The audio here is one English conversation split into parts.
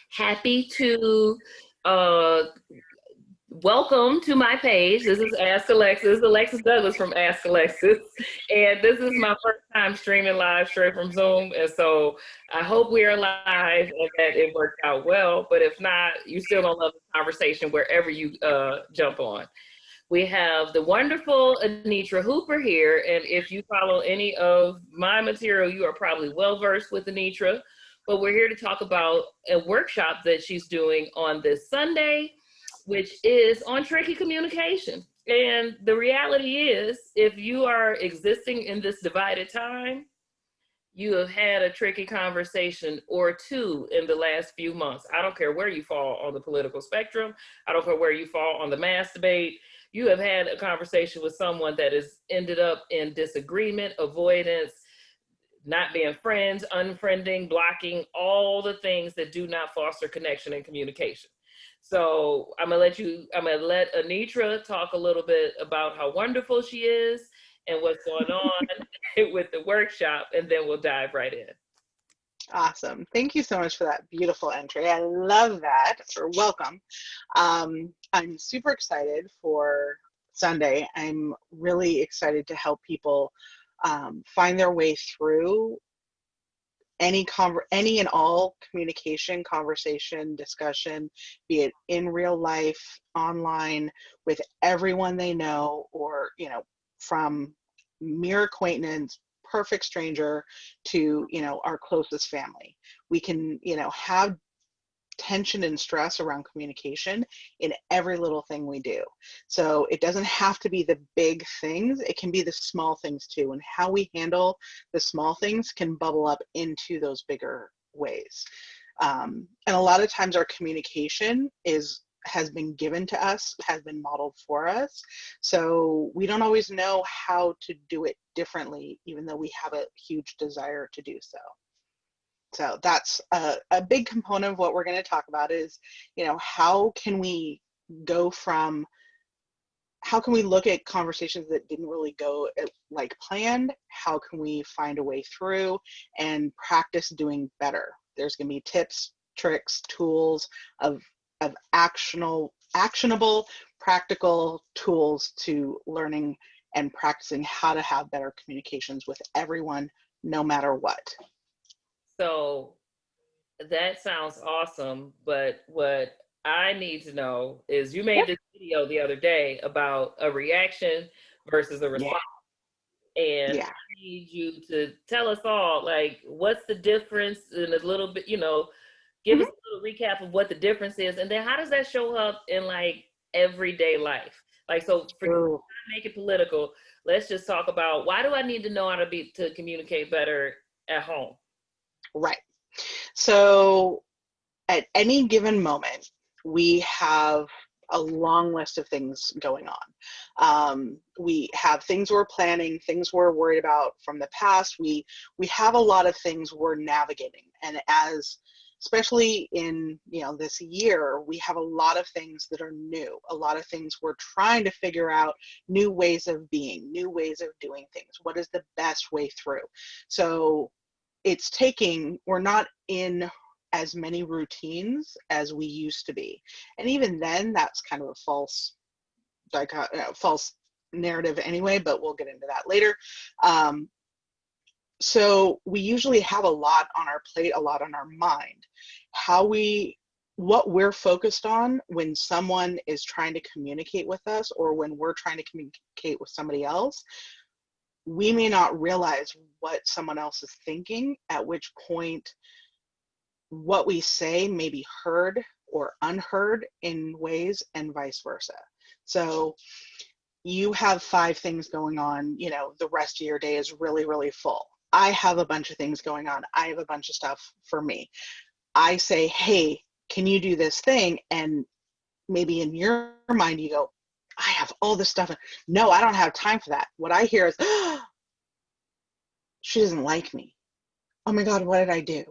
Happy to uh, welcome to my page. This is Ask Alexis, Alexis Douglas from Ask Alexis. And this is my first time streaming live straight from Zoom. And so I hope we are live and that it worked out well. But if not, you still don't love the conversation wherever you jump on. We have the wonderful Anitra Hooper here. And if you follow any of my material, you are probably well versed with Anitra. But we're here to talk about a workshop that she's doing on this Sunday, which is on tricky communication. And the reality is, if you are existing in this divided time, you have had a tricky conversation or two in the last few months. I don't care where you fall on the political spectrum. I don't care where you fall on the mass debate. You have had a conversation with someone that has ended up in disagreement, avoidance, not being friends, unfriending, blocking, all the things that do not foster connection and communication. So I'm gonna let Anitra talk a little bit about how wonderful she is and what's going on with the workshop, and then we'll dive right in. Awesome. Thank you so much for that beautiful entry. I love that, or welcome. I'm super excited for Sunday. I'm really excited to help people find their way through any and all communication, conversation, discussion, be it in real life, online, with everyone they know, or from mere acquaintance, perfect stranger, to our closest family. We can have tension and stress around communication in every little thing we do. So it doesn't have to be the big things, it can be the small things too. And how we handle the small things can bubble up into those bigger ways. And a lot of times our communication has been given to us, has been modeled for us. So we don't always know how to do it differently, even though we have a huge desire to do so. So that's a big component of what we're going to talk about is, how can we how can we look at conversations that didn't really go like planned? How can we find a way through and practice doing better? There's going to be tips, tricks, tools of actionable, practical tools to learning and practicing how to have better communications with everyone, no matter what. So that sounds awesome, but what I need to know is you made Yep. this video the other day about a reaction versus a Yeah. response. And Yeah. I need you to tell us all, like, what's the difference in a little bit, give us Mhm. a little recap of what the difference is. And then how does that show up in like everyday life? Like, so for Oh, make it political, let's just talk about why do I need to know how to communicate better at home? right. So at any given moment, we have a long list of things going on. We have things we're planning, things we're worried about from the past. We have a lot of things we're navigating, and especially in this year, we have a lot of things that are new, a lot of things we're trying to figure out, new ways of being, new ways of doing things. What is the best way through? So we're not in as many routines as we used to be. And even then, that's kind of a false narrative anyway, but we'll get into that later. So we usually have a lot on our plate, a lot on our mind. What we're focused on when someone is trying to communicate with us, or when we're trying to communicate with somebody else, we may not realize what someone else is thinking, at which point what we say may be heard or unheard in ways, and vice versa. So you have 5 things going on, the rest of your day is really, really full. I have a bunch of things going on. I have a bunch of stuff for me. I say, hey, can you do this thing? And maybe in your mind you go, I have all this stuff. No, I don't have time for that. What I hear is, oh, she doesn't like me. Oh my God, what did I do?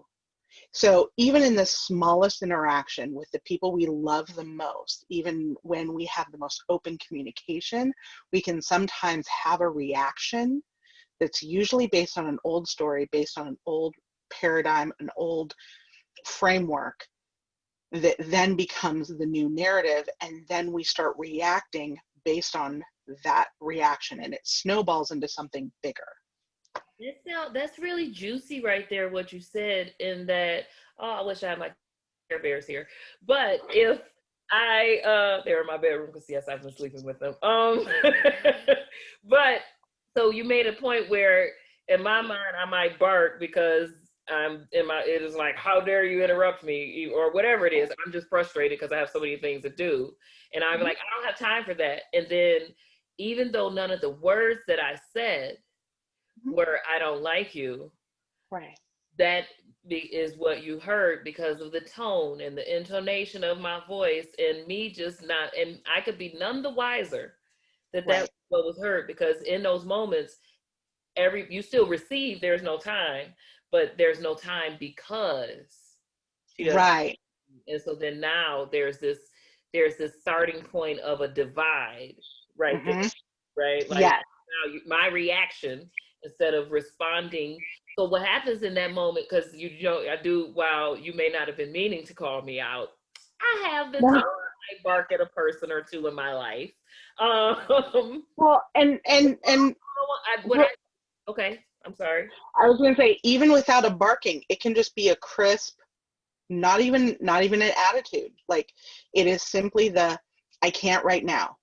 So even in the smallest interaction with the people we love the most, even when we have the most open communication, we can sometimes have a reaction that's usually based on an old story, based on an old paradigm, an old framework that then becomes the new narrative, and then we start reacting based on that reaction, and it snowballs into something bigger. That's really juicy right there, what you said, in that, oh, I wish I had my Care Bears here. But if they're in my bedroom because yes, I've been sleeping with them. But so you made a point where in my mind I might bark because it is like, how dare you interrupt me, or whatever it is. I'm just frustrated because I have so many things to do. And I'm like, I don't have time for that. And then even though none of the words that I said were I don't like you, Right. that is what you heard because of the tone and the intonation of my voice, and me just not, and I could be none the wiser that Right. was what was heard, because in those moments, you still receive, there's no time, but there's no time because she doesn't. Right. And so then now there's this starting point of a divide right there, right? Like, Yeah. now my reaction instead of responding. So what happens in that moment, because I do, while you may not have been meaning to call me out, I have been told I bark at a person or two in my life. Well, Okay, I'm sorry. I was going to say, even without a barking, it can just be a crisp, not even an attitude. Like, it is simply I can't right now.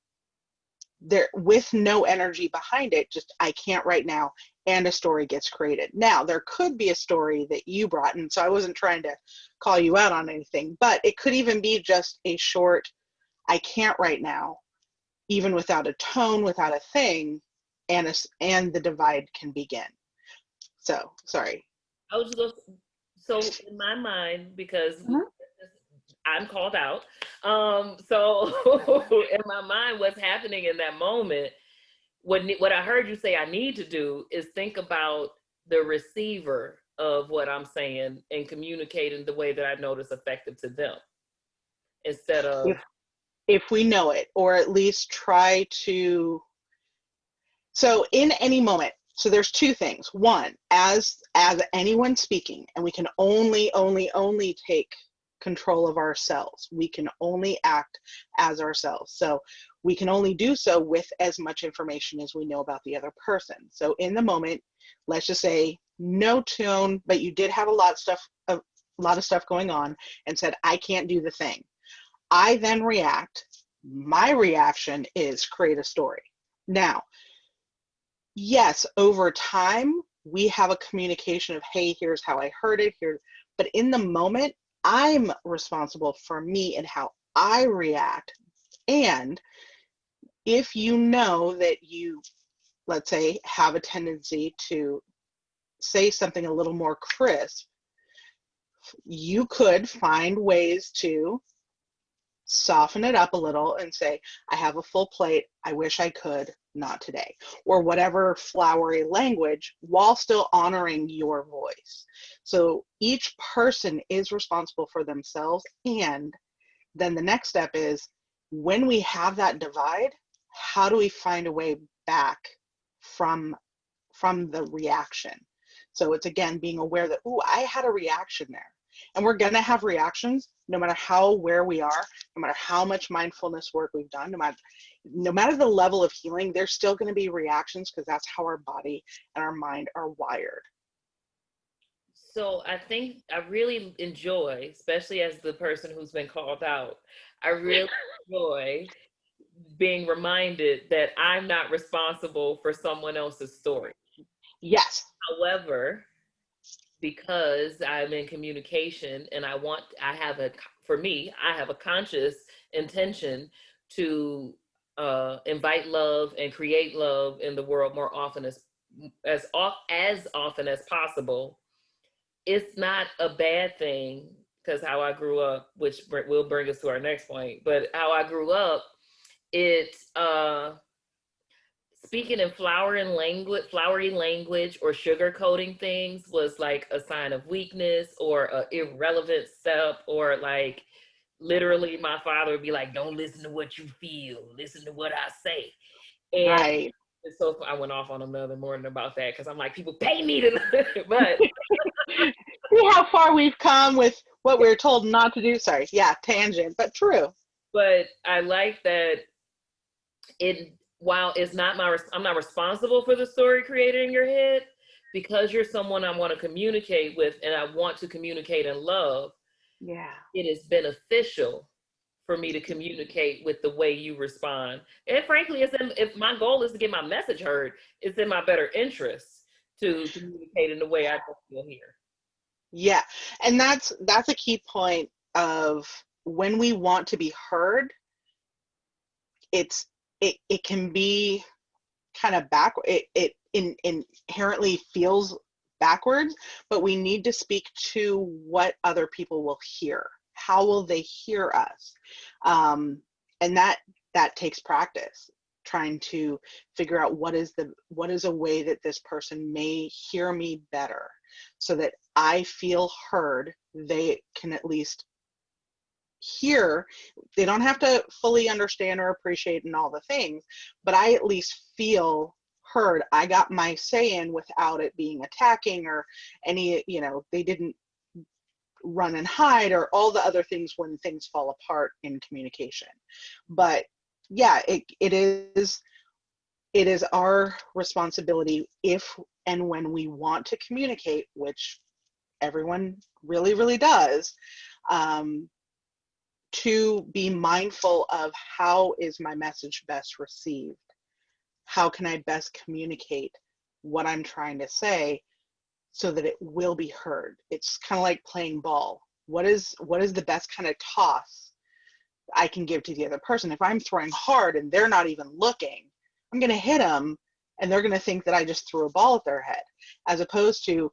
There, with no energy behind it, just I can't right now, and a story gets created. Now, there could be a story that you brought, and so I wasn't trying to call you out on anything, but it could even be just a short, I can't right now, even without a tone, without a thing, and the divide can begin. So, sorry. I was just so in my mind, because I'm called out. So in my mind, what's happening in that moment, what I heard you say I need to do is think about the receiver of what I'm saying and communicating the way that I know is effective to them, instead of, If we know it, or at least try to. So in any moment, so there's two things. One, as anyone speaking, and we can only take control of ourselves. We can only act as ourselves. So we can only do so with as much information as we know about the other person. So in the moment, let's just say no tone, but you did have a lot of stuff going on, and said, I can't do the thing. I then react. My reaction is create a story. Now, yes, over time, we have a communication of, hey, here's how I heard it here. But in the moment, I'm responsible for me and how I react. And if you know that you, let's say, have a tendency to say something a little more crisp, you could find ways to soften it up a little and say, I have a full plate. I wish I could, not today. Or whatever flowery language, while still honoring your voice. So each person is responsible for themselves. And then the next step is, when we have that divide, how do we find a way back from the reaction? So it's, again, being aware that, ooh, I had a reaction there. And we're going to have reactions no matter where we are, no matter how much mindfulness work we've done, no matter the level of healing, there's still going to be reactions, because that's how our body and our mind are wired. so I think I really enjoy, especially as the person who's been called out, I really enjoy being reminded that I'm not responsible for someone else's story. Yes. However, because I'm in communication and for me, I have a conscious intention to invite love and create love in the world more often, as often as possible. It's not a bad thing, because how I grew up, which will bring us to our next point, but how I grew up, it's speaking in flowery language or sugarcoating things was like a sign of weakness or an irrelevant step, or like literally my father would be like, don't listen to what you feel, listen to what I say. And Right. So I went off on another morning about that because I'm like, people pay me to, but See how far we've come with what we're told not to do. Sorry, yeah, tangent, but true. but I like that it, while it's not I'm not responsible for the story created in your head, because you're someone I want to communicate with and I want to communicate in love, Yeah. it is beneficial for me to communicate with the way you respond. And frankly, if my goal is to get my message heard, it's in my better interest to communicate in the way I feel here. Yeah. And that's a key point of when we want to be heard, it can be kind of inherently feels backwards, but we need to speak to what other people will hear. How will they hear us? And that takes practice, trying to figure out what is a way that this person may hear me better, so that I feel heard. They can at least hear. They don't have to fully understand or appreciate and all the things, but I at least feel heard. I got my say in without it being attacking or any, they didn't run and hide or all the other things when things fall apart in communication. But yeah, it is our responsibility, if and when we want to communicate, which everyone really, really does, to be mindful of how is my message best received? How can I best communicate what I'm trying to say so that it will be heard? It's kind of like playing ball. What is the best kind of toss I can give to the other person? If I'm throwing hard and they're not even looking, I'm going to hit them and they're going to think that I just threw a ball at their head, as opposed to,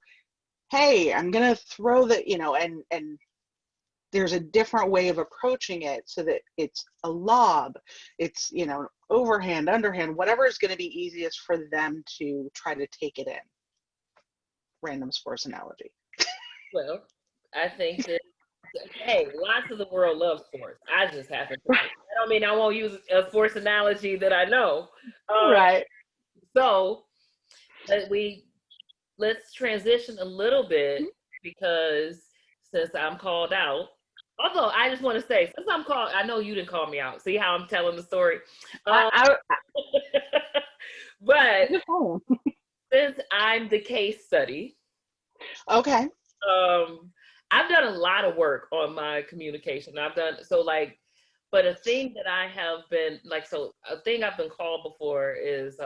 hey, I'm going to throw the, and there's a different way of approaching it so that it's a lob, it's, overhand, underhand, whatever is going to be easiest for them to try to take it in. Random sports analogy. Well, I think that, hey, lots of the world loves sports. I just happen to. I don't mean I won't use a sports analogy that I know. Right. So let's transition a little bit, because since I'm called out, although I just want to say, since I'm called, I know you didn't call me out. See how I'm telling the story? I But since I'm the case study, okay. I've done a lot of work on my communication. But a thing that I have been a thing I've been called before is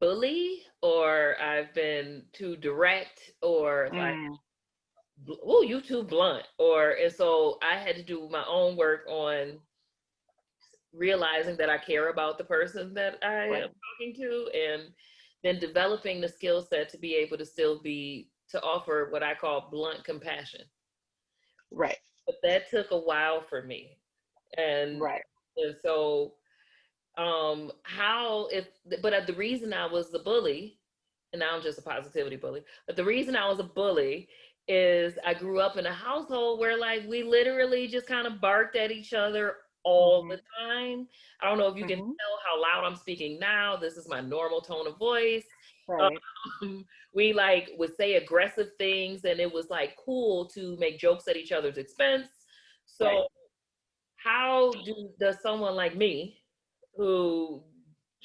bully, or I've been too direct, or like, oh, you too blunt, and so I had to do my own work on realizing that I care about the person that I am talking to, and then developing the skill set to be able to to offer what I call blunt compassion. Right. But that took a while for me. And so the reason I was the bully, and now I'm just a positivity bully, but the reason I was a bully is I grew up in a household where, like, we literally just kind of barked at each other all the time. I don't know if you can tell how loud I'm speaking now. This is my normal tone of voice. Right. We would say aggressive things, and it was like cool to make jokes at each other's expense. So how does someone like me, who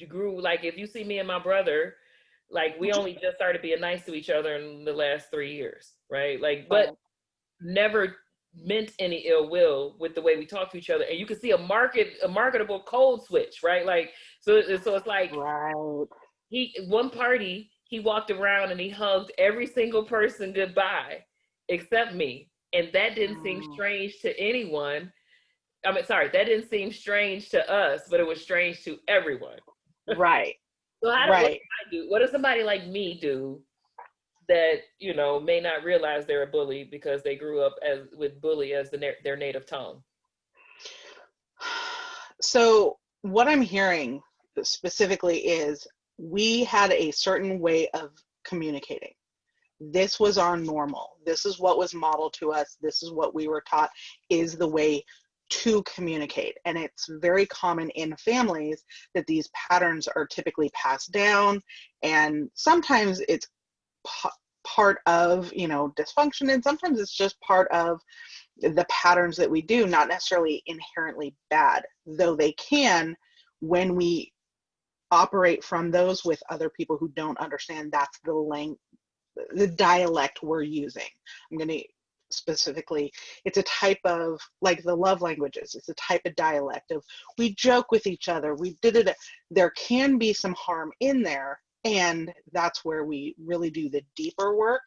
grew, like, if you see me and my brother, like, we only just started being nice to each other in the last 3 years, right? Like, but never meant any ill will with the way we talk to each other. And you can see a marketable code switch, right? Like, so it's like, one party, he walked around and he hugged every single person goodbye except me. And that didn't seem strange to anyone. I mean, sorry, that didn't seem strange to us, but it was strange to everyone. Right. So what does somebody like me do that, may not realize they're a bully because they grew up with bully as their native tongue? So what I'm hearing specifically is, we had a certain way of communicating. This was our normal. This is what was modeled to us. This is what we were taught is the way to communicate. And it's very common in families that these patterns are typically passed down, and sometimes it's part of, you know, dysfunction, and sometimes it's just part of the patterns that we do, not necessarily inherently bad, though they can, when we operate from those with other people who don't understand that's the dialect we're using. I'm going to specifically, it's a type of, like the love languages, it's a type of dialect of, we joke with each other, we did it. There can be some harm in there, and that's where we really do the deeper work.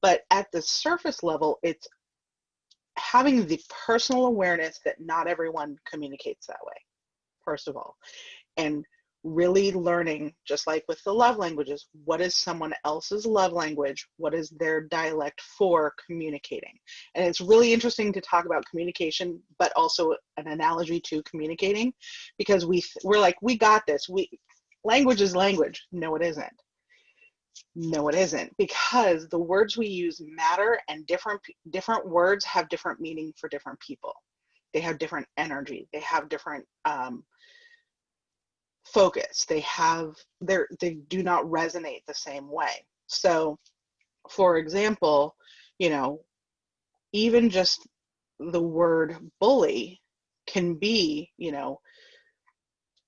But at the surface level, it's having the personal awareness that not everyone communicates that way, first of all, and really learning, just like with the love languages, what is someone else's love language? What is their dialect for communicating? And it's really interesting to talk about communication, but also an analogy to communicating, because we're like, we got this. Language is language. No, it isn't. No, it isn't, because the words we use matter, and different words have different meaning for different people. They have different energy. They have different focus. They do not resonate the same way. So, for example, you know, even just the word bully can be, you know,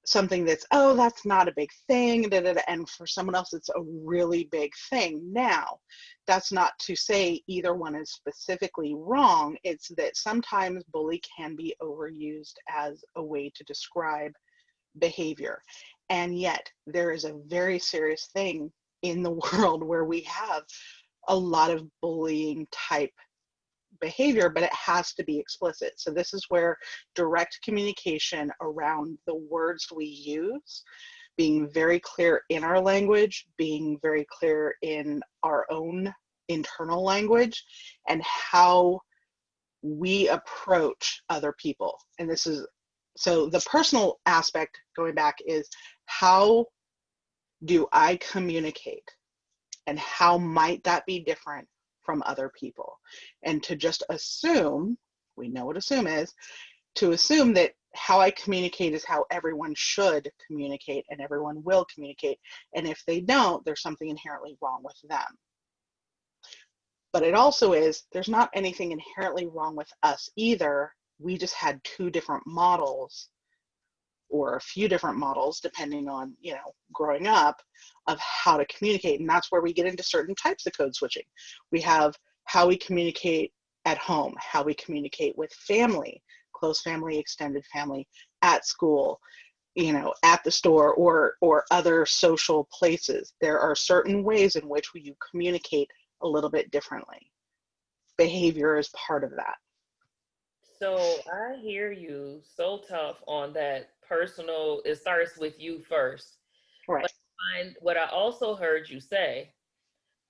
something that's, oh, that's not a big thing, and for someone else it's a really big thing. Now, that's not to say either one is specifically wrong. It's that sometimes bully can be overused as a way to describe behavior. And yet there is a very serious thing in the world where we have a lot of bullying type behavior, but it has to be explicit. So this is where direct communication around the words we use, being very clear in our language, being very clear in our own internal language, and how we approach other people. And this is, so the personal aspect, going back, is how do I communicate, and how might that be different from other people? And to just assume, we know what assume is, to assume that how I communicate is how everyone should communicate and everyone will communicate. And if they don't, there's something inherently wrong with them. But it also is, there's not anything inherently wrong with us either. We just had two different models, or a few different models, depending on, you know, growing up, of how to communicate. And that's where we get into certain types of code switching. We have how we communicate at home, how we communicate with family, close family, extended family, at school, you know, at the store, or other social places. There are certain ways in which you communicate a little bit differently. Behavior is part of that. So I hear you so tough on that personal, it starts with you first. Right. But what I also heard you say,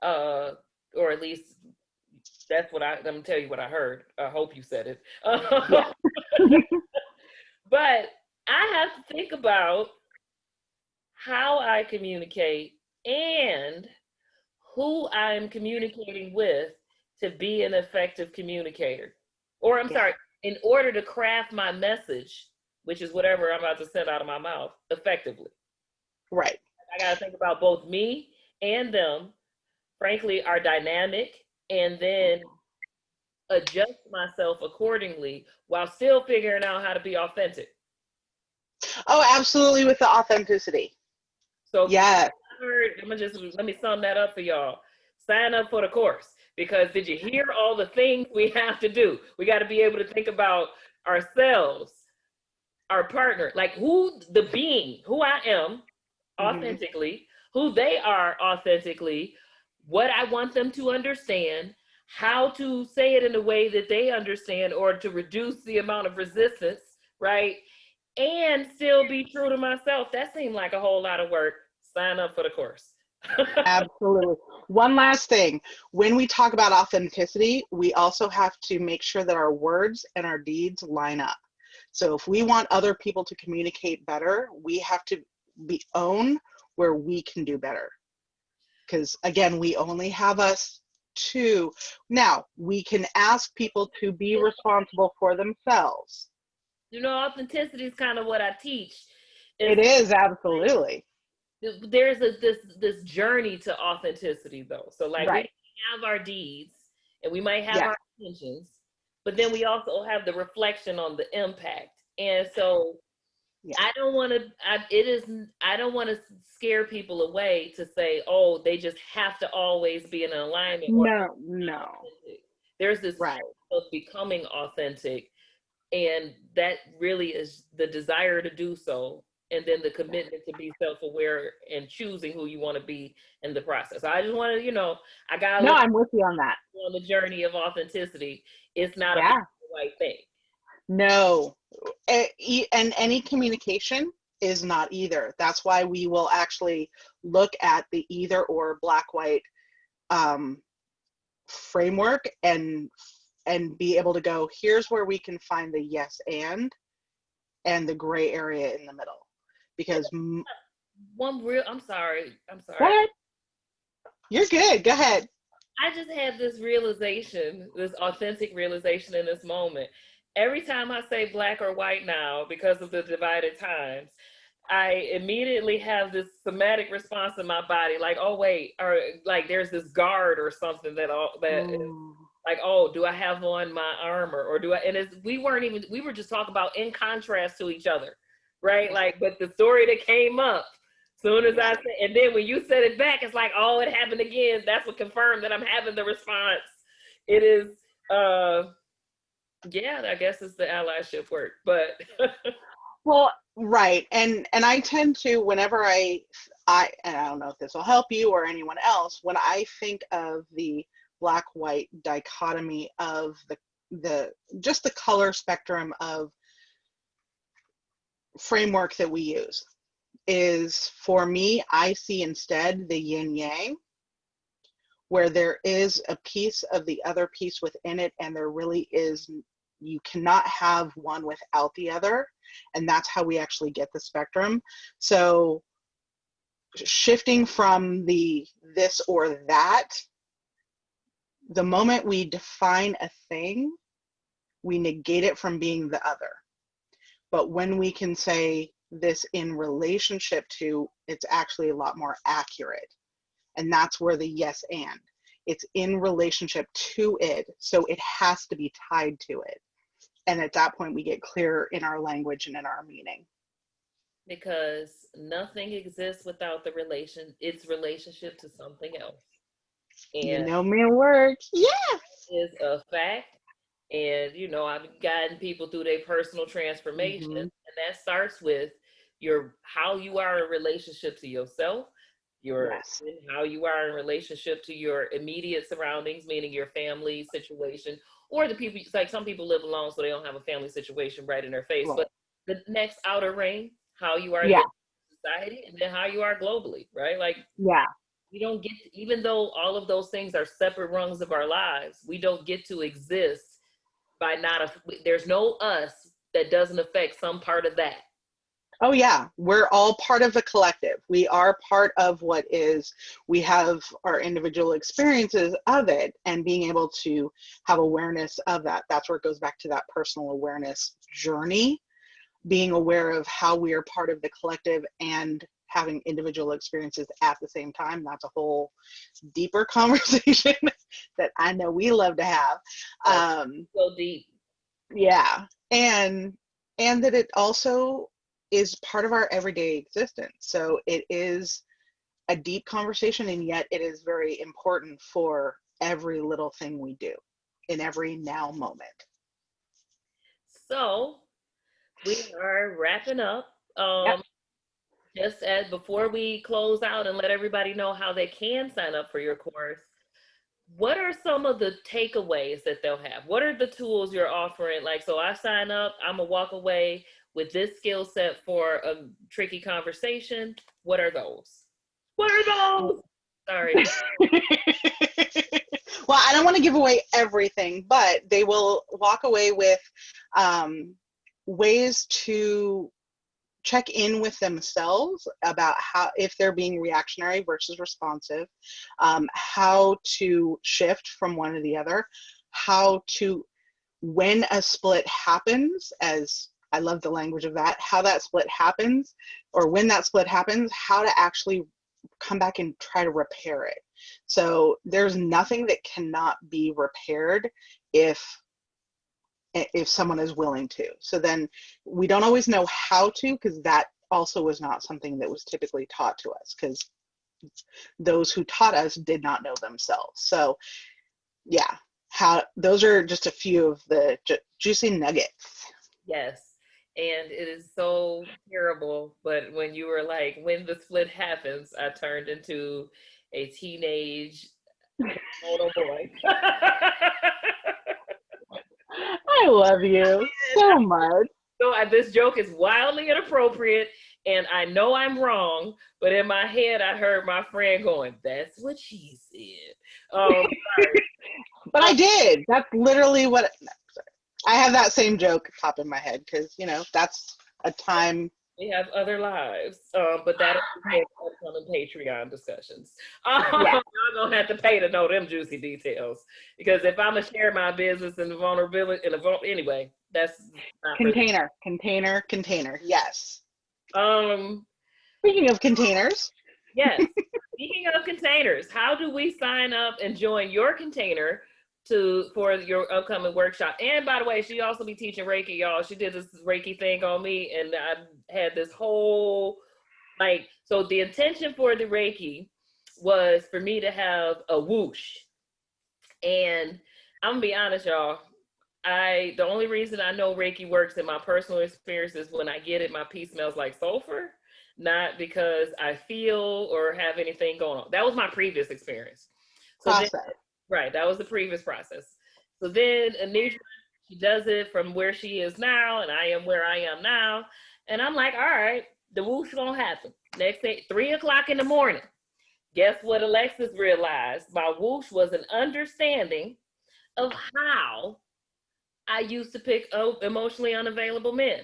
uh, or at least that's what I'm gonna tell you what I heard. I hope you said it. Yeah. But I have to think about how I communicate and who I'm communicating with to be an effective communicator. Or I'm Yeah. sorry, in order to craft my message, which is whatever I'm about to send out of my mouth, effectively. Right. I got to think about both me and them, frankly, our dynamic, and then adjust myself accordingly while still figuring out how to be authentic. Oh, absolutely, with the authenticity. So if you Yeah. heard, let me sum that up for y'all. Sign up for the course, because did you hear all the things we have to do? We got to be able to think about ourselves, our partner, like who I am Mm-hmm. authentically, who they are authentically, what I want them to understand, how to say it in a way that they understand or to reduce the amount of resistance, right? And still be true to myself. That seemed like a whole lot of work. Sign up for the course. Absolutely. One last thing. When we talk about authenticity, we also have to make sure that our words and our deeds line up. So if we want other people to communicate better, we have to own where we can do better. Because again, we only have us two. Now, we can ask people to be responsible for themselves. Authenticity is kind of what I teach. It It's is, absolutely. there's this journey to authenticity though. So like we Right. have our deeds and we might have Yeah. our intentions, but then we also have the reflection on the impact. And so Yeah. I don't want to. I don't want to scare people away to say, oh, they just have to always be in alignment or No, no. authentic. There's this Right. of becoming authentic, and that really is the desire to do so, and then the commitment to be self-aware and choosing who you want to be in the process. I just want to, I gotta No, let I'm with you on that. you on the journey of authenticity. It's not a black Yeah. and white thing. No. And any communication is not either. That's why we will actually look at the either or black white um, framework and be able to go, here's where we can find the yes and the gray area in the middle. Because I'm sorry. I'm go sorry. ahead. You're good. Go ahead. I just had this realization, this authentic realization in this moment. Every time I say black or white now, because of the divided times, I immediately have this somatic response in my body, like, oh wait, or like there's this guard or something that is Ooh. like, oh, do I have on my armor or do I? And we were just talking about in contrast to each other, right? Like, but the story that came up soon as Yeah. I said, and then when you said it back, it's like, oh, it happened again. That's what confirmed that I'm having the response. It is, yeah, I guess it's the allyship work, but Well, right. And I tend to, whenever and I don't know if this will help you or anyone else, when I think of the black white dichotomy of the just the color spectrum of framework that we use, is for me, I see instead the yin yang, where there is a piece of the other piece within it, and there really is, you cannot have one without the other. And that's how we actually get the spectrum. So shifting from the this or that, the moment we define a thing, we negate it from being the other. But when we can say this in relationship to, it's actually a lot more accurate. And that's where the yes and, it's in relationship to it, so it has to be tied to it. And at that point we get clearer in our language and in our meaning. because nothing exists without its relationship to something else. You And know me work. Yeah. is a fact. And I've guiding people through their personal transformation, Mm-hmm. and that starts with your how you are in relationship to yourself, your Yes. how you are in relationship to your immediate surroundings, meaning your family situation, or the people. Like some people live alone, so they don't have a family situation right in their face. Right. But the next outer ring, how you are Yeah. in society, and then how you are globally, right? Like Yeah. we don't get to, even though all of those things are separate rungs of our lives, we don't get to exist by not a, there's no us that doesn't affect some part of that. Oh yeah, we're all part of a collective. We are part of what is, we have our individual experiences of it, and being able to have awareness of that. That's where it goes back to that personal awareness journey, being aware of how we are part of the collective and having individual experiences at the same time. That's a whole deeper conversation that I know we love to have. Oh, so deep. Yeah. And that it also is part of our everyday existence. So it is a deep conversation, and yet it is very important for every little thing we do in every now moment. So we are wrapping up. Yep. Just as before we close out and let everybody know how they can sign up for your course, what are some of the takeaways that they'll have? What are the tools you're offering? Like, so I sign up, I'm gonna walk away with this skill set for a tricky conversation. What are those? What are those? Sorry. Well, I don't want to give away everything, but they will walk away with ways to check in with themselves about how, if they're being reactionary versus responsive, how to shift from one to the other, how to, when a split happens, as I love the language of that, how that split happens, or when that split happens, how to actually come back and try to repair it. So there's nothing that cannot be repaired if someone is willing to. So then we don't always know how to, because that also was not something that was typically taught to us, because those who taught us did not know themselves. So yeah, those are just a few of the juicy nuggets. Yes. And it is so terrible. But when you were like, when the split happens, I turned into a teenage little boy. I love you so much. So this joke is wildly inappropriate, and I know I'm wrong, but in my head, I heard my friend going, "That's what she said." But I did. That's literally what I have, that same joke pop in my head, because that's a time. We have other lives, but that is upcoming Patreon discussions. Yeah. I'm gonna have to pay to know them juicy details, because if I'm gonna share my business and the vulnerability anyway, that's not Container. Yes. um Speaking of containers. yes. Speaking of containers, how do we sign up and join your container for your upcoming workshop? And by the way, she also be teaching Reiki, y'all. She did this Reiki thing on me, and I had this whole so the intention for the Reiki was for me to have a whoosh. And I'm gonna be honest, y'all. The only reason I know Reiki works in my personal experience is when I get it, my pee smells like sulfur, not because I feel or have anything going on. That was my previous experience. So right, that was the previous process. So then Anitra, she does it from where she is now, and I am where I am now. And I'm like, all right, the whoosh gonna happen. Next day, 3:00 in the morning. Guess what Alexis realized? My whoosh was an understanding of how I used to pick up emotionally unavailable men.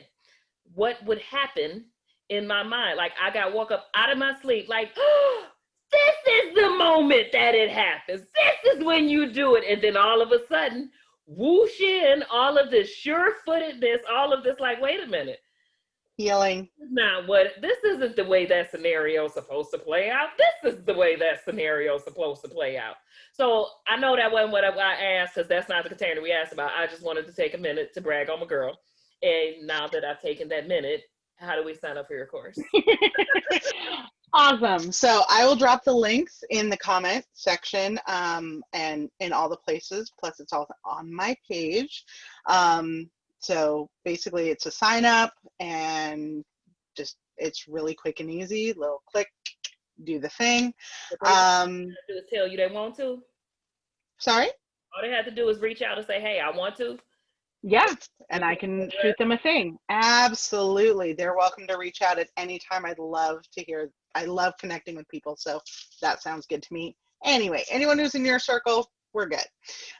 What would happen in my mind? Like I got woke up out of my sleep, like, oh, this is the moment that it happens. This is when you do it. And then all of a sudden, whoosh in all of this sure-footedness, all of this, like, wait a minute. Healing. This isn't the way that scenario is supposed to play out. This is the way that scenario is supposed to play out. So I know that wasn't what I asked, because that's not the container we asked about. I just wanted to take a minute to brag on my girl. And now that I've taken that minute, how do we sign up for your course? Awesome. So I will drop the links in the comment section and in all the places. Plus, it's all on my page. So basically, it's a sign up, and just it's really quick and easy. Little click, do the thing. Do is tell you they want to. Sorry? All they have to do is reach out and say, "Hey, I want to." Yeah, and I can shoot them a thing. Absolutely. They're welcome to reach out at any time. I love connecting with people, so that sounds good to me. Anyway, anyone who's in your circle, we're good.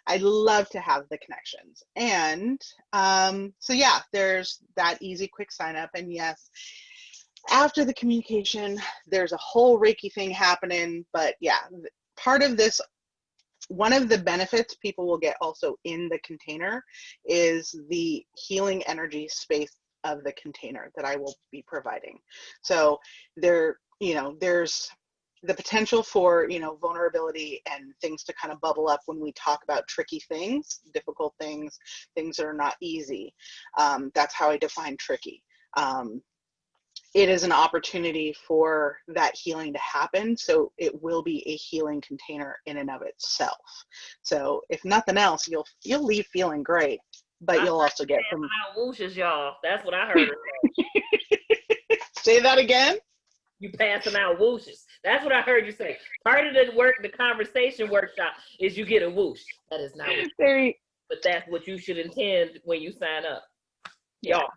I love to have the connections. And so yeah, there's that easy, quick sign up. And yes, after the communication, there's a whole Reiki thing happening. But yeah, part of this, one of the benefits people will get also in the container is the healing energy space of the container that I will be providing. So there's the potential for, vulnerability and things to kind of bubble up when we talk about tricky things, difficult things, things that are not easy. That's how I define tricky. It is an opportunity for that healing to happen. So it will be a healing container in and of itself. So if nothing else, you'll leave feeling great, but you'll also get some whooshes, y'all. That's what I heard. Say that again. You passing out whooshes. That's what I heard you say. Part of the conversation workshop is you get a whoosh. That is not what but that's what you should intend when you sign up. Yeah. Y'all,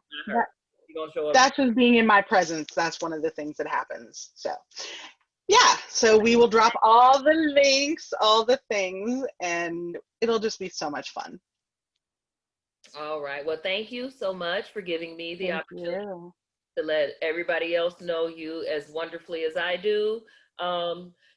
gonna show up. That's just being in my presence. That's one of the things that happens. So yeah, so we will drop all the links, all the things, and it'll just be so much fun. All right. Well, thank you so much for giving me the opportunity to let everybody else know you as wonderfully as I do.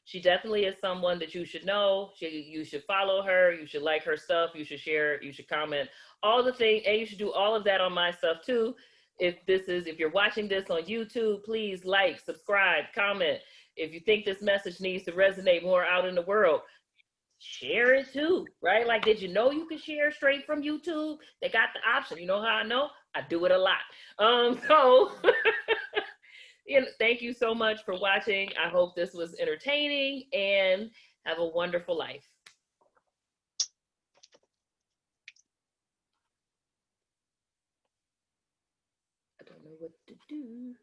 She definitely is someone that you should know. You should follow her. You should like her stuff. You should share. You should comment. All the things, and you should do all of that on my stuff too. if you're watching this on YouTube, please like, subscribe, comment. If you think this message needs to resonate more out in the world, share it too, right? Like, did you know you can share straight from YouTube? They got the option. You know how I know? I do it a lot. So thank you so much for watching. I hope this was entertaining, and have a wonderful life. I don't know what to do.